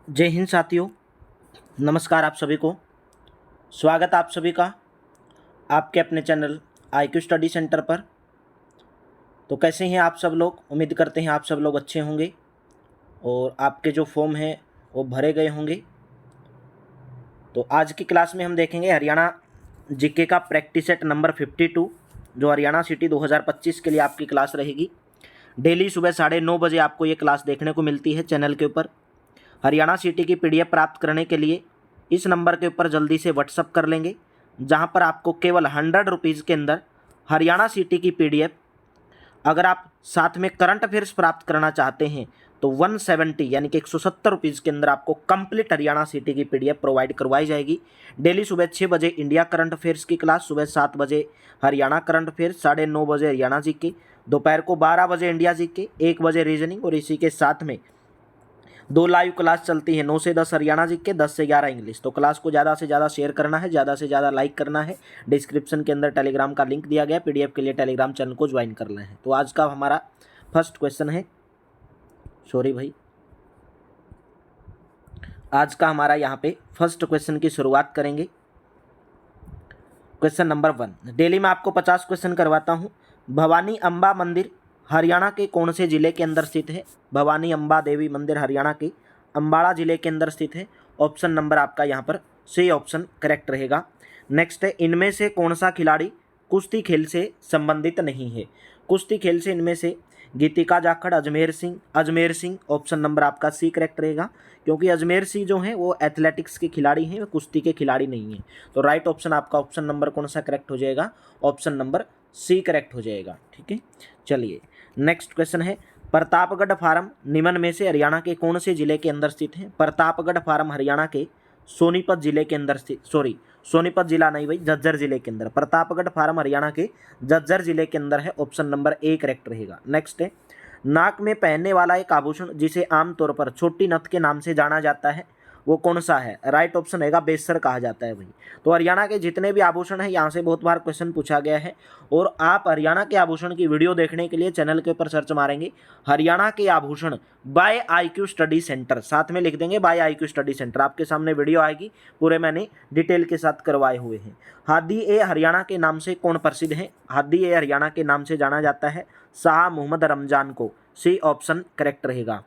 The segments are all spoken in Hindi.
जय हिंद साथियों। नमस्कार आप सभी को। स्वागत आप सभी का आपके अपने चैनल IQ स्टडी सेंटर पर। तो कैसे हैं आप सब लोग? उम्मीद करते हैं आप सब लोग अच्छे होंगे और आपके जो फॉर्म हैं वो भरे गए होंगे। तो आज की क्लास में हम देखेंगे हरियाणा जीके का प्रैक्टिस सेट नंबर 52, जो हरियाणा सिटी 2025 के लिए आपकी क्लास रहेगी। डेली सुबह 9:30 बजे आपको ये क्लास देखने को मिलती है चैनल के ऊपर। हरियाणा सिटी की PDF प्राप्त करने के लिए इस नंबर के ऊपर जल्दी से व्हाट्सअप कर लेंगे, जहां पर आपको केवल 100 रुपीज़ के अंदर हरियाणा सिटी की PDF, अगर आप साथ में करंट अफेयर्स प्राप्त करना चाहते हैं तो 170 यानी कि 170 रुपीज़ के अंदर आपको कंप्लीट हरियाणा सिटी की PDF प्रोवाइड करवाई जाएगी। डेली सुबह 6 बजे इंडिया करंट अफेयर्स की क्लास, सुबह 7 बजे हरियाणा करंट अफेयर्स, 9:30 बजे हरियाणा जीके, दोपहर को 12 बजे इंडिया जीके, 1 बजे रीजनिंग, और इसी के साथ में 2 लाइव क्लास चलती है, 9 से 10 हरियाणा जीके, 10 से 11 इंग्लिश। तो क्लास को ज़्यादा से ज़्यादा शेयर करना है, ज़्यादा से ज़्यादा लाइक करना है। डिस्क्रिप्शन के अंदर टेलीग्राम का लिंक दिया गया है, PDF के लिए टेलीग्राम चैनल को ज्वाइन करना है। तो आज का हमारा फर्स्ट क्वेश्चन है, सॉरी भाई, आज का हमारा यहाँ पे फर्स्ट क्वेश्चन की शुरुआत करेंगे। Question number 1। डेली मैं आपको 50 क्वेश्चन करवाता हूँ। भवानी अम्बा मंदिर हरियाणा के कौन से जिले के अंदर स्थित है? भवानी अम्बा देवी मंदिर हरियाणा के अम्बाड़ा जिले के अंदर स्थित है। ऑप्शन नंबर आपका यहाँ पर सी ऑप्शन करेक्ट रहेगा। नेक्स्ट है, इनमें से कौन सा खिलाड़ी कुश्ती खेल से संबंधित नहीं है? कुश्ती खेल से इनमें से गीतिका जाखड़, अजमेर सिंह ऑप्शन नंबर आपका सी करेक्ट रहेगा, क्योंकि अजमेर सिंह जो हैं वो एथलेटिक्स के खिलाड़ी हैं, वो कुश्ती के खिलाड़ी नहीं हैं। तो राइट ऑप्शन आपका ऑप्शन नंबर कौन सा करेक्ट हो जाएगा? ऑप्शन नंबर सी करेक्ट हो जाएगा। ठीक है, चलिए नेक्स्ट क्वेश्चन है, प्रतापगढ़ फार्म निम्न में से हरियाणा के कौन से जिले के अंदर स्थित है? प्रतापगढ़ फार्म हरियाणा के सोनीपत जिले के अंदर स्थित, सॉरी सोनीपत जिला नहीं भाई, झज्जर जिले के अंदर। प्रतापगढ़ फार्म हरियाणा के झज्जर जिले के अंदर है। ऑप्शन नंबर ए करेक्ट रहेगा। नेक्स्ट है, नाक में पहनने वाला एक आभूषण जिसे आमतौर पर छोटी नथ के नाम से जाना जाता है, वो कौन सा है? राइट ऑप्शन रहेगा बेसर कहा जाता है भाई। तो हरियाणा के जितने भी आभूषण हैं, यहाँ से बहुत बार क्वेश्चन पूछा गया है, और आप हरियाणा के आभूषण की वीडियो देखने के लिए चैनल के ऊपर सर्च मारेंगे हरियाणा के आभूषण बाय IQ स्टडी सेंटर, साथ में लिख देंगे बाय IQ स्टडी सेंटर, आपके सामने वीडियो आएगी, पूरे मैंने डिटेल के साथ करवाए हुए हैं। हादी ए हरियाणा के नाम से कौन प्रसिद्ध है? हादी ए हरियाणा के नाम से जाना जाता है शाह मोहम्मद रमजान को। सी ऑप्शन करेक्ट रहेगा।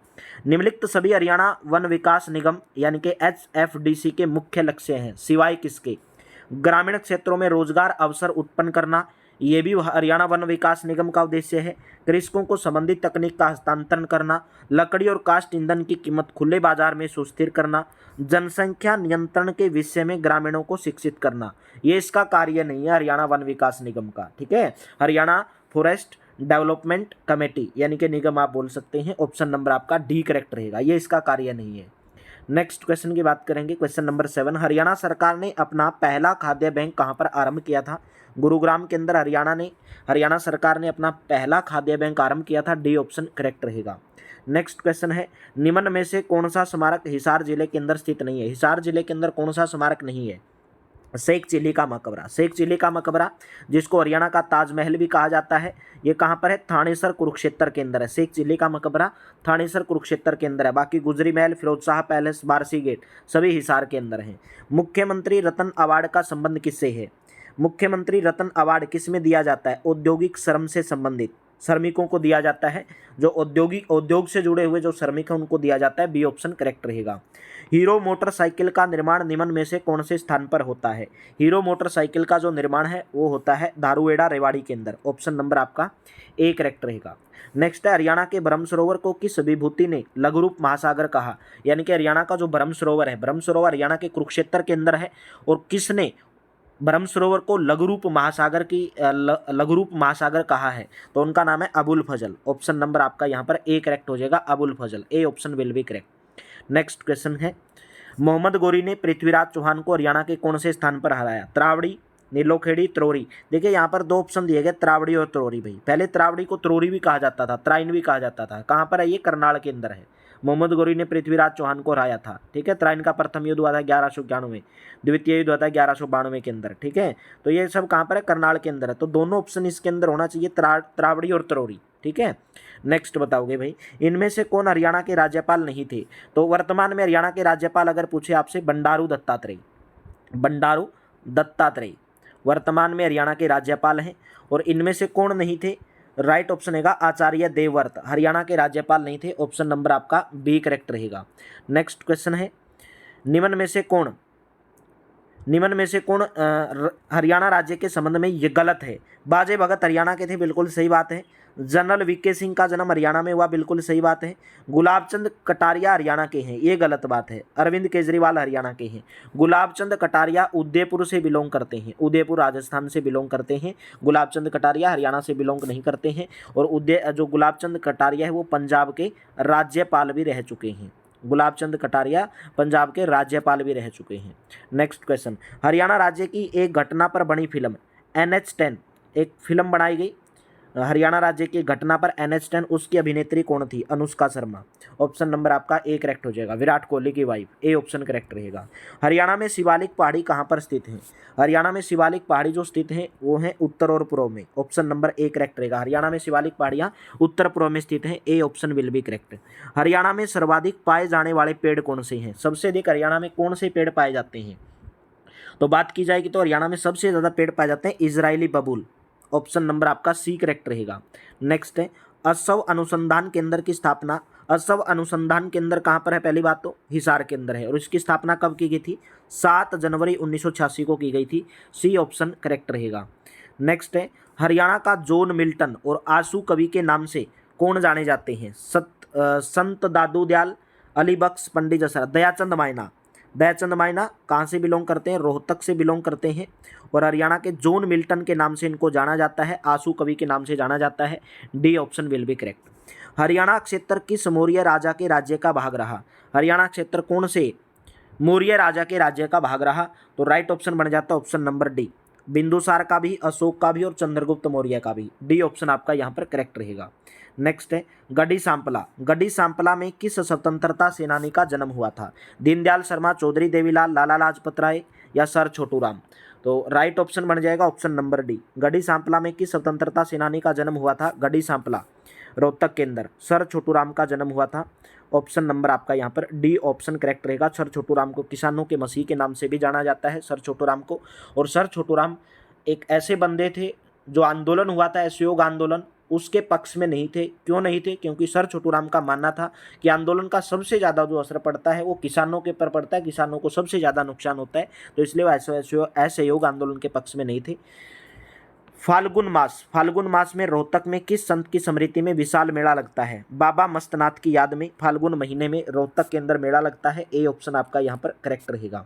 निम्नलिखित सभी हरियाणा वन विकास निगम यानी कि HFDC के मुख्य लक्ष्य हैं सिवाय किसके? ग्रामीण क्षेत्रों में रोजगार अवसर उत्पन्न करना, ये भी हरियाणा वन विकास निगम का उद्देश्य है। कृषकों को संबंधित तकनीक का हस्तांतरण करना, लकड़ी और काष्ठ ईंधन की कीमत खुले बाजार में सुस्थिर करना, जनसंख्या नियंत्रण के विषय में ग्रामीणों को शिक्षित करना, ये इसका कार्य नहीं है हरियाणा वन विकास निगम का। ठीक है, हरियाणा फॉरेस्ट डेवलपमेंट कमेटी यानी कि निगम आप बोल सकते हैं। ऑप्शन नंबर आपका डी करेक्ट रहेगा, ये इसका कार्य नहीं है। नेक्स्ट क्वेश्चन की बात करेंगे, क्वेश्चन नंबर 7। हरियाणा सरकार ने अपना पहला खाद्य बैंक कहां पर आरंभ किया था? गुरुग्राम के अंदर हरियाणा सरकार ने अपना पहला खाद्य बैंक आरंभ किया था। डी ऑप्शन करेक्ट रहेगा। नेक्स्ट क्वेश्चन है, निम्न में से कौन सा स्मारक हिसार जिले के अंदर स्थित नहीं है? हिसार जिले के अंदर कौन सा स्मारक नहीं है? शेख चिली का मकबरा। शेख चिली का मकबरा, जिसको हरियाणा का ताजमहल भी कहा जाता है, ये कहाँ पर है? थानेसर कुरुक्षेत्र के अंदर है। शेख चिली का मकबरा थानेसर कुरुक्षेत्र के अंदर है। बाकी गुजरी महल, फिरोज शाह पैलेस, बारसी गेट सभी हिसार के अंदर हैं। मुख्यमंत्री रत्न अवार्ड का संबंध किससे है? मुख्यमंत्री रत्न अवार्ड किस में दिया जाता है? औद्योगिक श्रम से संबंधित श्रमिकों को दिया जाता है, जो उद्योग से जुड़े हुए जो श्रमिक हैं उनको दिया जाता है। बी ऑप्शन करेक्ट रहेगा। हीरो मोटरसाइकिल का निर्माण निम्न में से कौन से स्थान पर होता है? हीरो मोटरसाइकिल का जो निर्माण है वो होता है दारूएड़ा रेवाड़ी के अंदर। ऑप्शन नंबर आपका ए करेक्ट रहेगा। नेक्स्ट है, हरियाणा के ब्रह्म सरोवर को किस विभूति ने लघुरूप महासागर कहा? यानी कि हरियाणा का जो ब्रह्म सरोवर है, ब्रह्म सरोवर हरियाणा के कुरुक्षेत्र के अंदर है, और किसने ब्रह्म सरोवर को लघुरूप महासागर कहा है? तो उनका नाम है अबुल फजल। ऑप्शन नंबर आपका यहाँ पर ए करेक्ट हो जाएगा, Abul Fazl. A option will be correct. Next question है, मोहम्मद गौरी ने पृथ्वीराज चौहान को हरियाणा के कौन से स्थान पर हराया? त्रावड़ी, नीलोखेड़ी, त्रोरी। देखिए यहाँ पर 2 ऑप्शन दिए गए, त्रावड़ी और त्रोरी भाई। पहले त्रावड़ी को त्रोरी भी कहा जाता था, त्राइन भी कहा जाता था। कहाँ पर है ये? करनाल के अंदर है। मोहम्मद गौरी ने पृथ्वीराज चौहान को हराया था। ठीक है, त्राइन का प्रथम युद्ध हुआ था 1191, द्वितीय युद्ध हुआ था 1192 के अंदर। ठीक है, तो ये सब कहाँ पर है, करनाल के अंदर है। तो दोनों ऑप्शन इसके अंदर होना चाहिए, त्रावड़ी और तरोरी। ठीक है, नेक्स्ट बताओगे भाई, इनमें से कौन हरियाणा के राज्यपाल नहीं थे? तो वर्तमान में हरियाणा के राज्यपाल अगर पूछे आपसे, बंडारू दत्तात्रेय, बंडारू दत्तात्रेय वर्तमान में हरियाणा के राज्यपाल हैं। और इनमें से कौन नहीं थे? राइट ऑप्शन रहेगा आचार्य देवव्रत, हरियाणा के राज्यपाल नहीं थे। ऑप्शन नंबर आपका बी करेक्ट रहेगा। नेक्स्ट क्वेश्चन है, निम्न में से कौन हरियाणा राज्य के संबंध में ये गलत है? बाजे भगत हरियाणा के थे, बिल्कुल सही बात है। जनरल वीके सिंह का जन्म हरियाणा में हुआ, बिल्कुल सही बात है। गुलाब चंद कटारिया हरियाणा के हैं, ये गलत बात है। अरविंद केजरीवाल हरियाणा के हैं। गुलाब चंद कटारिया उदयपुर से बिलोंग करते हैं, उदयपुर राजस्थान से बिलोंग करते हैं। गुलाब चंद कटारिया हरियाणा से बिलोंग नहीं करते हैं। और जो गुलाब चंद कटारिया है वो पंजाब के राज्यपाल भी रह चुके हैं। गुलाब चंद कटारिया पंजाब के राज्यपाल भी रह चुके हैं। नेक्स्ट क्वेश्चन, हरियाणा राज्य की एक घटना पर बनी फिल्म NH10, एक फिल्म बनाई गई हरियाणा राज्य की घटना पर NH10, उसकी अभिनेत्री कौन थी? अनुष्का शर्मा। ऑप्शन नंबर आपका ए करेक्ट हो जाएगा, विराट कोहली की वाइफ, ए ऑप्शन करेक्ट रहेगा। हरियाणा में शिवालिक पहाड़ी कहाँ पर स्थित है? हरियाणा में शिवालिक पहाड़ी जो स्थित है वो है उत्तर और पूर्व में। ऑप्शन नंबर ए करेक्ट रहेगा, हरियाणा में शिवालिक पहाड़ियाँ उत्तर पूर्व में स्थित हैं, ए option will be correct. Haryana में सर्वाधिक पाए जाने वाले पेड़ कौन से हैं? सबसे अधिक हरियाणा में कौन से पेड़ पाए जाते हैं? तो बात की जाएगी तो हरियाणा में सबसे ज़्यादा पेड़ पाए जाते हैं इजरायली बबूल। ऑप्शन नंबर आपका सी करेक्ट रहेगा। नेक्स्ट है, असव अनुसंधान केंद्र की स्थापना, असव अनुसंधान केंद्र कहाँ पर है? पहली बात तो हिसार के अंदर है। और इसकी स्थापना कब की गई थी? 7 जनवरी 1986 को की गई थी, सी ऑप्शन करेक्ट रहेगा। नेक्स्ट है, हरियाणा का जॉन मिल्टन और आंसू कवि के नाम से कौन जाने जाते हैं? संत दादू दयाल, अली बख्श, पंडित जसराज, दयाचंद मायना। दयाचंद मायना कहाँ से बिलोंग करते हैं? रोहतक से बिलोंग करते हैं। और हरियाणा के जॉन मिल्टन के नाम से इनको जाना जाता है, आंसू कवि के नाम से जाना जाता है, D option will be correct. Haryana क्षेत्र किस मौर्य राजा के राज्य का भाग रहा? हरियाणा क्षेत्र कौन से मौर्य राजा के राज्य का भाग रहा? तो राइट ऑप्शन बन जाता है ऑप्शन नंबर डी, बिंदुसार का भी, अशोक का भी और चंद्रगुप्त मौर्य का भी, डी ऑप्शन आपका यहाँ पर करेक्ट रहेगा। नेक्स्ट है, गढ़ी सांपला, गढ़ी सांपला में किस स्वतंत्रता सेनानी का जन्म हुआ था? दीनदयाल शर्मा, चौधरी देवीलाल, लाला लाजपत राय या सर छोटू राम? तो राइट ऑप्शन बन जाएगा option number D, Garhi Sampla में किस स्वतंत्रता सेनानी का जन्म हुआ था? गढ़ी सांपला रोहतक के अंदर सर छोटू राम का जन्म हुआ था। ऑप्शन नंबर आपका यहाँ पर डी ऑप्शन करेक्ट रहेगा। सर छोटू राम को किसानों के मसीह के नाम से भी जाना जाता है, सर छोटू राम को। और सर छोटू राम एक ऐसे बंदे थे जो आंदोलन हुआ था, असहयोग आंदोलन, उसके पक्ष में नहीं थे। क्यों नहीं थे? क्योंकि सर छोटू राम का मानना था कि आंदोलन का सबसे ज़्यादा जो असर पड़ता है वो किसानों के ऊपर पड़ता है, किसानों को सबसे ज़्यादा नुकसान होता है, तो इसलिए वो असहयोग आंदोलन के पक्ष में नहीं थे। फाल्गुन मास में रोहतक में किस संत की स्मृति में विशाल मेला लगता है? बाबा मस्तनाथ की याद में फाल्गुन महीने में रोहतक के अंदर मेला लगता है, ए ऑप्शन आपका यहाँ पर करेक्ट रहेगा।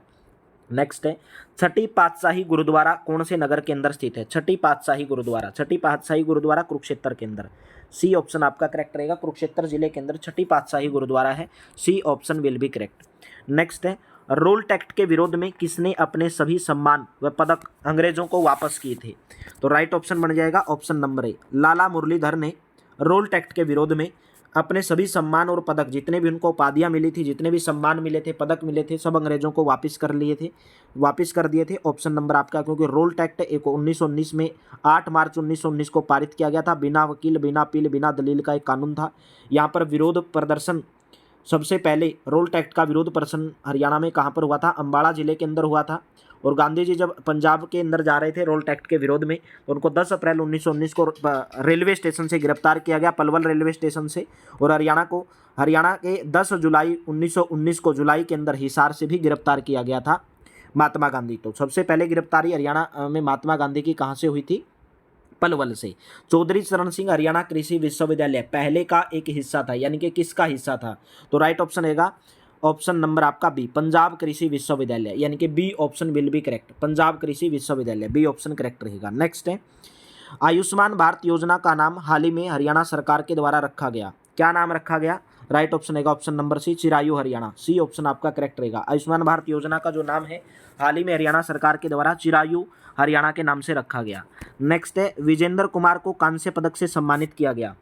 नेक्स्ट है, छठी पातशाही गुरुद्वारा कौन से नगर के अंदर स्थित है? छठी पातशाही गुरुद्वारा कुरुक्षेत्र के अंदर, सी ऑप्शन आपका करेक्ट रहेगा। कुरुक्षेत्र जिले के अंदर छठी पातशाही गुरुद्वारा है, C option will be correct. Next है, रोल टैक्ट के विरोध में किसने अपने सभी सम्मान व पदक अंग्रेजों को वापस किए थे? तो राइट ऑप्शन बन जाएगा ऑप्शन नंबर ए, लाला मुरलीधर ने रोल टैक्ट के विरोध में अपने सभी सम्मान और पदक, जितने भी उनको उपाधियां मिली थी, जितने भी सम्मान मिले थे, पदक मिले थे, सब अंग्रेजों को वापस कर दिए थे। ऑप्शन नंबर आपका, क्योंकि रोल टैक्ट 1919 में 8 मार्च 1919 को पारित किया गया था। बिना वकील, बिना अपील, बिना दलील का एक कानून था। यहाँ पर विरोध प्रदर्शन, सबसे पहले रोल टैक्ट का विरोध प्रदर्शन हरियाणा में कहाँ पर हुआ था? अम्बाड़ा जिले के अंदर हुआ था। और गांधी जी जब पंजाब के अंदर जा रहे थे रोल टैक्ट के विरोध में, तो उनको 10 अप्रैल 1919 को रेलवे स्टेशन से गिरफ्तार किया गया, पलवल रेलवे स्टेशन से। और हरियाणा के 10 जुलाई 1919 को जुलाई के अंदर हिसार से भी गिरफ्तार किया गया था महात्मा गांधी। तो सबसे पहले गिरफ्तारी हरियाणा में महात्मा गांधी की कहाँ से हुई थी? पलवल से। चौधरी चरण सिंह हरियाणा कृषि विश्वविद्यालय पहले का एक हिस्सा था, यानी कि किसका हिस्सा था? तो राइट ऑप्शन रहेगा ऑप्शन नंबर आपका बी, पंजाब कृषि विश्वविद्यालय, यानी कि B option will be correct, Punjab कृषि विश्वविद्यालय, बी ऑप्शन करेक्ट रहेगा। नेक्स्ट है, आयुष्मान भारत योजना का नाम हाल ही में हरियाणा सरकार के द्वारा रखा गया, क्या नाम रखा गया? राइट ऑप्शन रहेगा option number C, Chirayu Haryana, C option आपका करेक्ट रहेगा। आयुष्मान भारत योजना का जो नाम है हाल ही में हरियाणा सरकार के द्वारा चिरायु हरियाणा के नाम से रखा गया। नेक्स्ट है, विजेंद्र कुमार को कांस्य पदक से सम्मानित किया गया।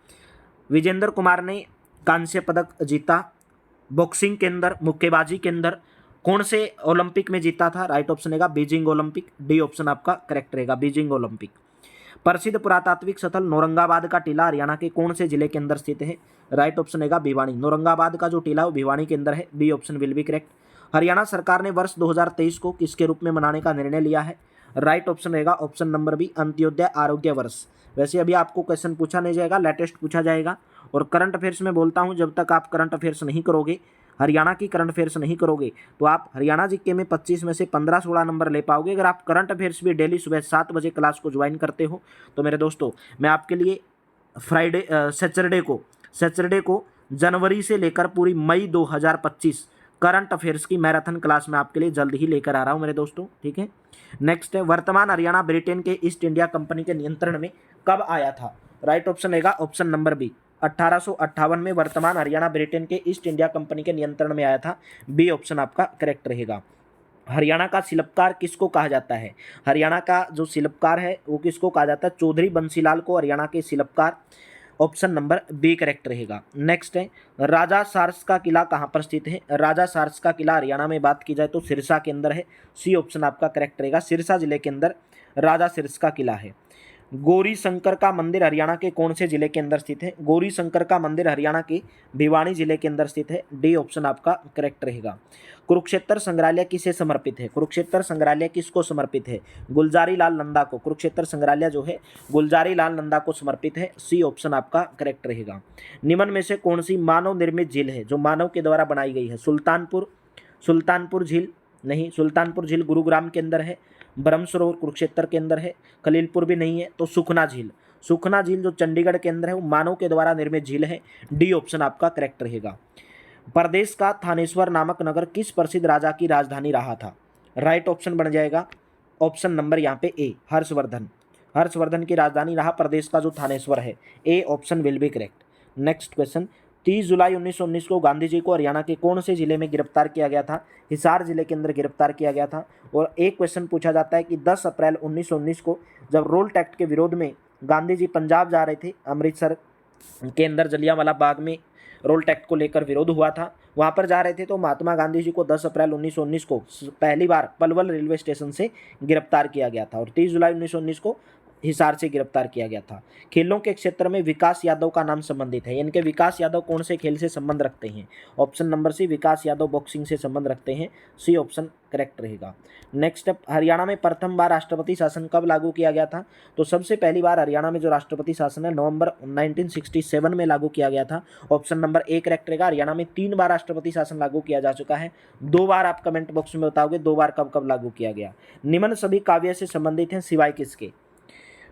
विजेंद्र कुमार ने कांस्य पदक जीता बॉक्सिंग के अंदर, मुक्केबाजी के अंदर कौन से ओलंपिक में जीता था? राइट ऑप्शन रहेगा बीजिंग ओलंपिक, डी ऑप्शन आपका करेक्ट रहेगा, बीजिंग ओलंपिक। प्रसिद्ध पुरातात्विक स्थल नौरंगाबाद का टीला हरियाणा के कौन से जिले के अंदर स्थित है? राइट ऑप्शन रहेगा भिवानी। नौरंगाबाद का जो टीला है वो भिवानी के अंदर है, B option will be correct. Haryana सरकार ने वर्ष 2023 को किसके रूप में मनाने का निर्णय लिया है? राइट ऑप्शन रहेगा ऑप्शन नंबर बी, अंत्योदय आरोग्य वर्ष। वैसे अभी आपको क्वेश्चन पूछा नहीं जाएगा, लेटेस्ट पूछा जाएगा। और करंट अफेयर्स में बोलता हूँ, जब तक आप करंट अफेयर्स नहीं करोगे, हरियाणा की करंट अफेयर्स नहीं करोगे, तो आप हरियाणा जीके में 25 में से 15-16 नंबर ले पाओगे। अगर आप करंट अफेयर्स भी डेली सुबह 7 बजे क्लास को ज्वाइन करते हो तो मेरे दोस्तों, मैं आपके लिए सैटरडे को जनवरी से लेकर पूरी मई 2025 करंट अफेयर्स की मैराथन क्लास में आपके लिए जल्द ही लेकर आ रहा हूं मेरे दोस्तों, ठीक है। नेक्स्ट है, वर्तमान हरियाणा ब्रिटेन के ईस्ट इंडिया कंपनी के नियंत्रण में कब आया था? राइट ऑप्शन रहेगा ऑप्शन नंबर बी, 1858 में वर्तमान हरियाणा ब्रिटेन के ईस्ट इंडिया कंपनी के नियंत्रण में आया था, बी ऑप्शन आपका करेक्ट रहेगा। हरियाणा का शिल्पकार किसको कहा जाता है? हरियाणा का जो शिल्पकार है वो किसको कहा जाता है? चौधरी बंसीलाल को हरियाणा के शिल्पकार, ऑप्शन नंबर बी करेक्ट रहेगा। नेक्स्ट है, राजा सार्स का किला कहाँ पर स्थित है? राजा सार्स का किला हरियाणा में बात की जाए तो सिरसा के अंदर है, सी ऑप्शन आपका करेक्ट रहेगा। सिरसा जिले के अंदर राजा सिरस का किला है। गौरी शंकर का मंदिर हरियाणा के कौन से जिले के अंदर स्थित है? गौरी शंकर का मंदिर हरियाणा के भिवानी जिले के अंदर स्थित है, डी ऑप्शन आपका करेक्ट रहेगा। कुरुक्षेत्र संग्रहालय किसे समर्पित है? कुरुक्षेत्र संग्रहालय किसको समर्पित है? गुलजारी लाल नंदा को। कुरुक्षेत्र संग्रहालय जो है गुलजारी लाल नंदा को समर्पित है, सी ऑप्शन आपका करेक्ट रहेगा। निम्न में से कौन सी मानव निर्मित झील है जो मानव के द्वारा बनाई गई है? सुल्तानपुर झील नहीं, सुल्तानपुर झील गुरुग्राम के अंदर है। ब्रह्म सरोवर कुरुक्षेत्र के अंदर है। खलीलपुर भी नहीं है। तो सुखना झील जो चंडीगढ़ के अंदर है वो मानव के द्वारा निर्मित झील है, डी ऑप्शन आपका करेक्ट रहेगा। प्रदेश का थानेश्वर नामक नगर किस प्रसिद्ध राजा की राजधानी रहा था? राइट ऑप्शन बन जाएगा ऑप्शन नंबर यहाँ पे ए, हर्षवर्धन की राजधानी रहा प्रदेश का जो थानेश्वर है, ए option will be correct. Next question, 30 जुलाई 1919 को गांधी जी को हरियाणा के कौन से जिले में गिरफ्तार किया गया था? हिसार जिले के अंदर गिरफ्तार किया गया था। और एक क्वेश्चन पूछा जाता है कि 10 अप्रैल 1919 को जब रोल एक्ट के विरोध में गांधी जी पंजाब जा रहे थे, अमृतसर के अंदर जलियांवाला बाग में रोल एक्ट को लेकर विरोध हुआ था, वहाँ पर जा रहे थे, तो महात्मा गांधी जी को 10 अप्रैल 1919 को पहली बार पलवल रेलवे स्टेशन से गिरफ्तार किया गया था और 30 जुलाई 1919 को हिसार से गिरफ्तार किया गया था। खेलों के क्षेत्र में विकास यादव का नाम संबंधित है, इनके विकास यादव कौन से खेल से संबंध रखते हैं? ऑप्शन नंबर सी, विकास यादव बॉक्सिंग से संबंध रखते हैं, सी ऑप्शन करेक्ट रहेगा। नेक्स्ट अप, हरियाणा में प्रथम बार राष्ट्रपति शासन कब लागू किया गया था? तो सबसे पहली बार हरियाणा में जो राष्ट्रपति शासन है नवंबर 1967 में लागू किया गया था, ऑप्शन नंबर ए करेक्ट रहेगा। हरियाणा में 3 बार राष्ट्रपति शासन लागू किया जा चुका है, 2 बार आप कमेंट बॉक्स में बताओगे 2 बार कब कब लागू किया गया। निम्न सभी काव्य से संबंधित हैं सिवाय किसके?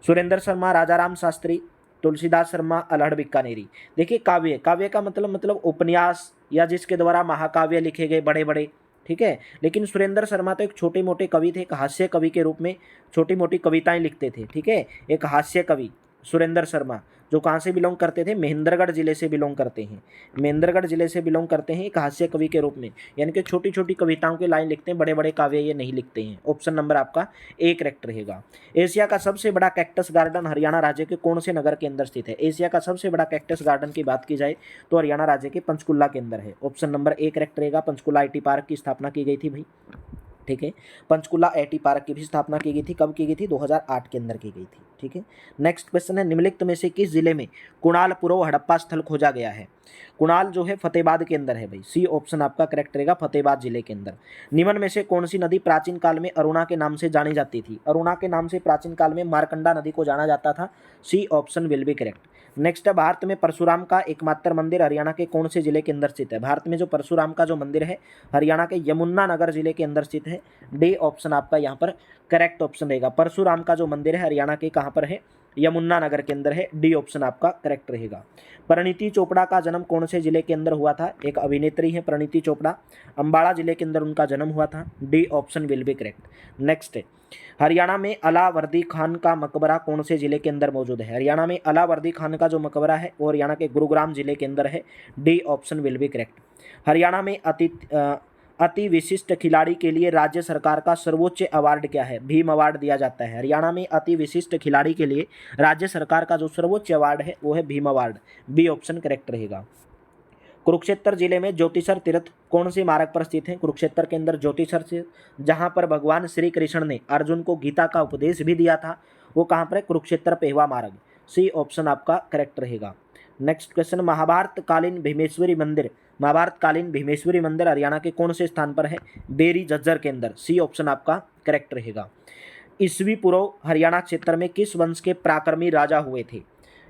सुरेंद्र शर्मा, राजाराम शास्त्री, तुलसीदास शर्मा, अल्हड़ बीकानेरी। देखिए काव्य का मतलब उपन्यास या जिसके द्वारा महाकाव्य लिखे गए बड़े बड़े, ठीक है। लेकिन सुरेंद्र शर्मा तो एक छोटे मोटे कवि थे, एक हास्य कवि के रूप में छोटी मोटी कविताएं लिखते थे, ठीक है। एक हास्य कवि सुरेंद्र शर्मा जो कहाँ से बिलोंग करते थे? महेंद्रगढ़ जिले से बिलोंग करते हैं, महेंद्रगढ़ जिले से बिलोंग करते हैं, एक हास्य कवि के रूप में, यानी कि छोटी छोटी कविताओं के लाइन लिखते हैं, बड़े बड़े काव्य ये नहीं लिखते हैं। ऑप्शन नंबर आपका ए करेक्ट रहेगा। एशिया का सबसे बड़ा कैक्टस गार्डन हरियाणा राज्य के कौन से नगर के अंदर स्थित है? एशिया का सबसे बड़ा कैक्टस गार्डन की बात की जाए तो हरियाणा राज्य के पंचकुला के अंदर है, ऑप्शन नंबर ए करेक्ट रहेगा। पंचकुला IT पार्क की स्थापना की गई थी भाई, ठीक है। पंचकुला IT पार्क की भी स्थापना की गई थी, कब की गई थी? 2008 के अंदर की गई थी, ठीक है। नेक्स्ट क्वेश्चन है, निम्नलिखित में से किस जिले में कुणाल पूर्व हड़प्पा स्थल खोजा गया है? कुणाल जो है फतेहाबाद के अंदर है भाई, सी ऑप्शन आपका करेक्ट रहेगा, फतेहाबाद जिले के अंदर। निम्न में से कौन सी नदी प्राचीन काल में अरुणा के नाम से जानी जाती थी? अरुणा के नाम से प्राचीन काल में मारकंडा नदी को जाना जाता था, C option will be correct. Next है, भारत में परशुराम का एकमात्र मंदिर हरियाणा के कौन से जिले के अंदर स्थित है? भारत में जो परशुराम का जो मंदिर है हरियाणा के यमुनानगर जिले के अंदर स्थित है, डी ऑप्शन आपका यहाँ पर करेक्ट ऑप्शन रहेगा। परशुराम का जो मंदिर है हरियाणा के कहाँ पर है? यमुनानगर के अंदर है, डी ऑप्शन आपका करेक्ट रहेगा। परिणीति चोपड़ा का जन्म कौन से जिले के अंदर हुआ था? एक अभिनेत्री है परिणीति चोपड़ा, अम्बाड़ा जिले के अंदर उनका जन्म हुआ था, D option will be correct. Next है, हरियाणा में अलावर्दी खान का मकबरा कौन से जिले के अंदर मौजूद है? हरियाणा में अलावर्दी खान का जो मकबरा है वो हरियाणा के गुरुग्राम जिले के अंदर है, D option will be correct. Haryana में अति विशिष्ट खिलाड़ी के लिए राज्य सरकार का सर्वोच्च अवार्ड क्या है? भीम अवार्ड दिया जाता है। हरियाणा में अति विशिष्ट खिलाड़ी के लिए राज्य सरकार का जो सर्वोच्च अवार्ड है वो है Bhim award, B option correct रहेगा। कुरुक्षेत्र जिले में ज्योतिषर तीर्थ कौन से मार्ग पर स्थित है? कुरुक्षेत्र के अंदर ज्योतिषर से जहाँ पर भगवान श्री कृष्ण ने अर्जुन को गीता का उपदेश भी दिया था, वो कहाँ पर है? कुरुक्षेत्र पेहवा मार्ग। सी ऑप्शन आपका करेक्ट रहेगा। नेक्स्ट क्वेश्चन, महाभारत कालीन भीमेश्वरी मंदिर हरियाणा के कौन से स्थान पर है? बेरी झज्जर के अंदर। सी ऑप्शन आपका करेक्ट रहेगा। ईसवी पूर्व हरियाणा क्षेत्र में किस वंश के पराक्रमी राजा हुए थे?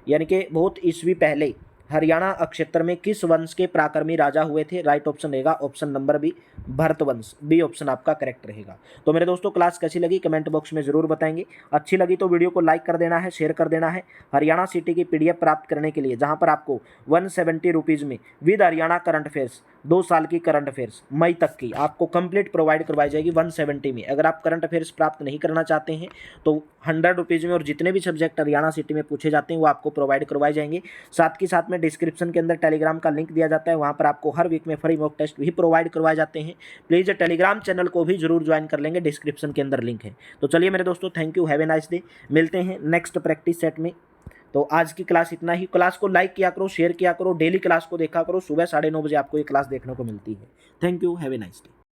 यानी कि बहुत ईस्वी पहले हरियाणा क्षेत्र में किस वंश के पराक्रमी राजा हुए थे? राइट ऑप्शन रहेगा ऑप्शन नंबर बी, भरत वंश। बी ऑप्शन आपका करेक्ट रहेगा। तो मेरे दोस्तों, क्लास कैसी लगी कमेंट बॉक्स में जरूर बताएंगे। अच्छी लगी तो वीडियो को लाइक कर देना है, शेयर कर देना है। हरियाणा सिटी की पीडीएफ प्राप्त करने के लिए, जहां पर आपको 170 रुपीज़ में विद हरियाणा करंट अफेयर्स 2 साल की करंट अफेयर्स मई तक की आपको कंप्लीट प्रोवाइड करवाई जाएगी 170 में। अगर आप करंट अफेयर्स प्राप्त नहीं करना चाहते हैं तो 100 रुपीज़ में और जितने भी सब्जेक्ट हरियाणा सिटी में पूछे जाते हैं वो आपको प्रोवाइड करवाए जाएंगे। साथ ही साथ में डिस्क्रिप्शन के अंदर टेलीग्राम का लिंक दिया जाता है, वहाँ पर आपको हर वीक में फ्री मॉक टेस्ट भी प्रोवाइड करवाए जाते हैं। प्लीज़ टेलीग्राम चैनल को भी जरूर ज्वाइन कर लेंगे, डिस्क्रिप्शन के अंदर लिंक है। तो चलिए मेरे दोस्तों, thank you, have a nice day. मिलते हैं नेक्स्ट प्रैक्टिस सेट में। तो आज की क्लास इतना ही। क्लास को लाइक किया करो, शेयर किया करो, डेली क्लास को देखा करो। सुबह 9:30 बजे आपको ये क्लास देखने को मिलती है। Thank you, have a nice day.